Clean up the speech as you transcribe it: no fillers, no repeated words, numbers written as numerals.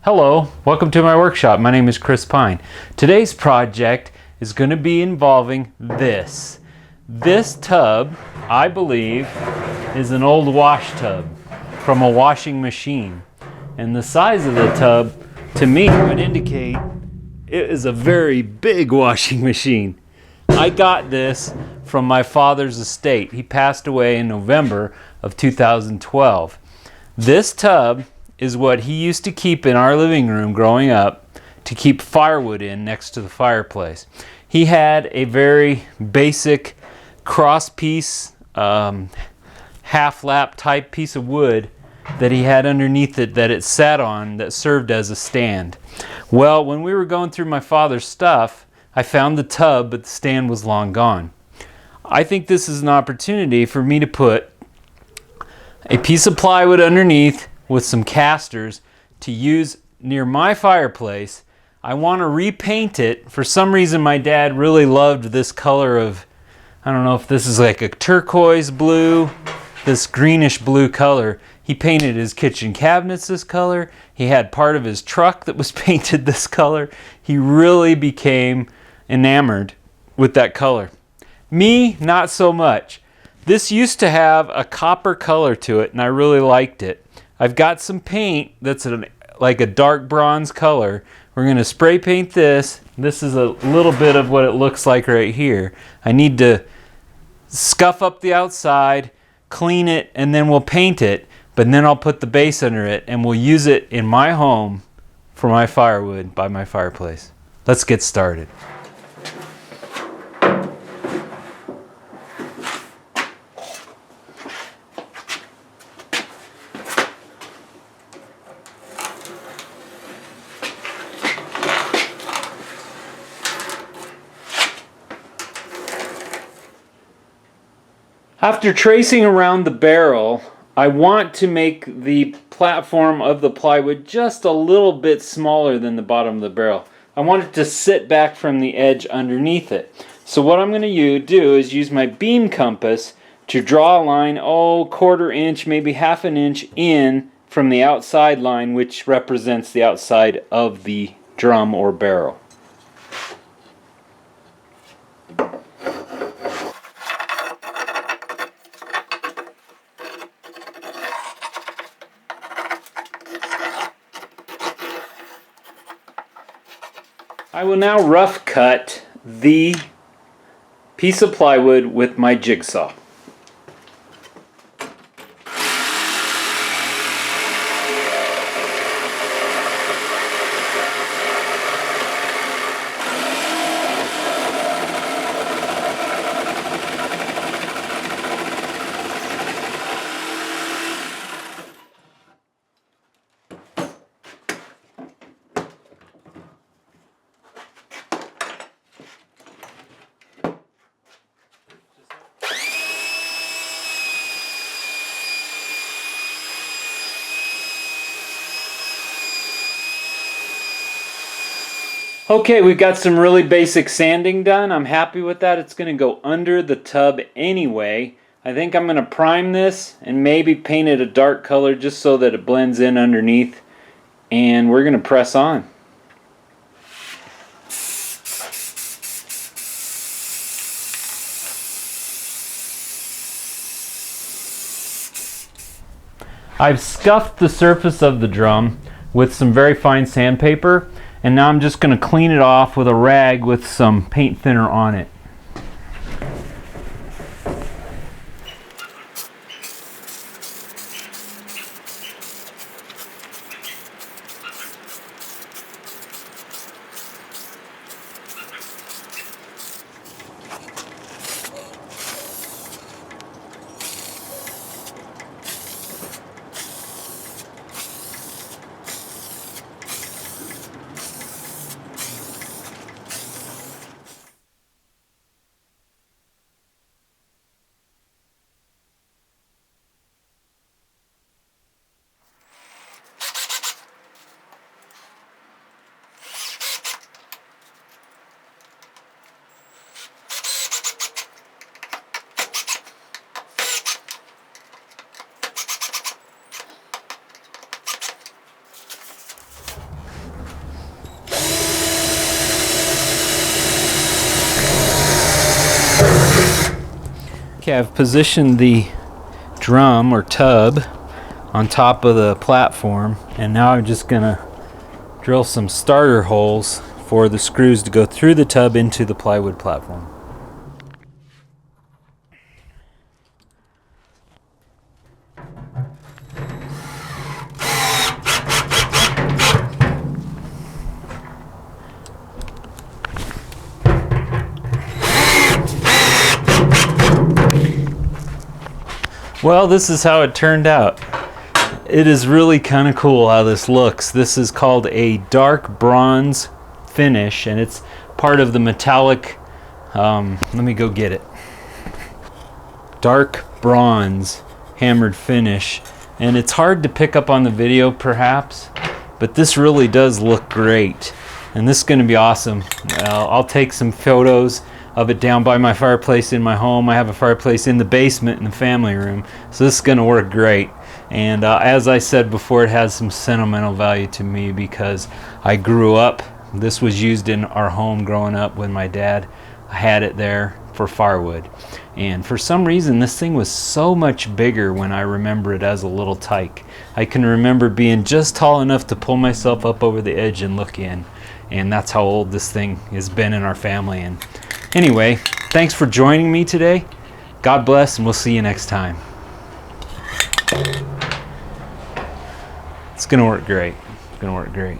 Hello, welcome to my workshop. My name is Chris Pine. Today's project is going to be involving this. This tub, I believe, is an old wash tub from a washing machine. And the size of the tub, to me, would indicate it is a very big washing machine. I got this from my father's estate. He passed away in November of 2012. This tub is what he used to keep in our living room growing up to keep firewood in next to the fireplace. He had a very basic cross piece, half lap type piece of wood that he had underneath it that it sat on that served as a stand. Well, when we were going through my father's stuff, I found the tub, but the stand was long gone. I think this is an opportunity for me to put a piece of plywood underneath with some casters to use near my fireplace. I want to repaint it. For some reason my dad really loved this color of, I don't know if this is like a turquoise blue, this greenish blue color. He painted his kitchen cabinets this color. He had part of his truck that was painted this color. He really became enamored with that color. Me, not so much. This used to have a copper color to it and I really liked it. I've got some paint that's like a dark bronze color. We're going to spray paint this. This is a little bit of what it looks like right here. I need to scuff up the outside, clean it, and then we'll paint it. But then I'll put the base under it and we'll use it in my home for my firewood by my fireplace. Let's get started. After tracing around the barrel, I want to make the platform of the plywood just a little bit smaller than the bottom of the barrel. I want it to sit back from the edge underneath it. So what I'm going to do is use my beam compass to draw a line, quarter inch, maybe half an inch in from the outside line, which represents the outside of the drum or barrel. I will now rough cut the piece of plywood with my jigsaw. Okay, we've got some really basic sanding done. I'm happy with that. It's going to go under the tub anyway. I think I'm going to prime this and maybe paint it a dark color just so that it blends in underneath. And we're going to press on. I've scuffed the surface of the drum with some very fine sandpaper. And now I'm just going to clean it off with a rag with some paint thinner on it. Okay, I've positioned the drum or tub on top of the platform, and now I'm just gonna drill some starter holes for the screws to go through the tub into the plywood platform. Well, this is how it turned out. It is really kind of cool how this looks. This is called a dark bronze finish, and it's part of the metallic, let me go get it. Dark bronze hammered finish, and it's hard to pick up on the video perhaps, but this really does look great. And this is going to be awesome. I'll take some photos of it down by my fireplace in my home. I have a fireplace in the basement in the family room, so this is going to work great. And as I said before, it has some sentimental value to me because I grew up, this was used in our home growing up when my dad had it there for firewood. And for some reason this thing was so much bigger when I remember it as a little tyke. I can remember being just tall enough to pull myself up over the edge and look in. And that's how old this thing has been in our family. And anyway, thanks for joining me today. God bless, and we'll see you next time. It's gonna work great. It's gonna work great.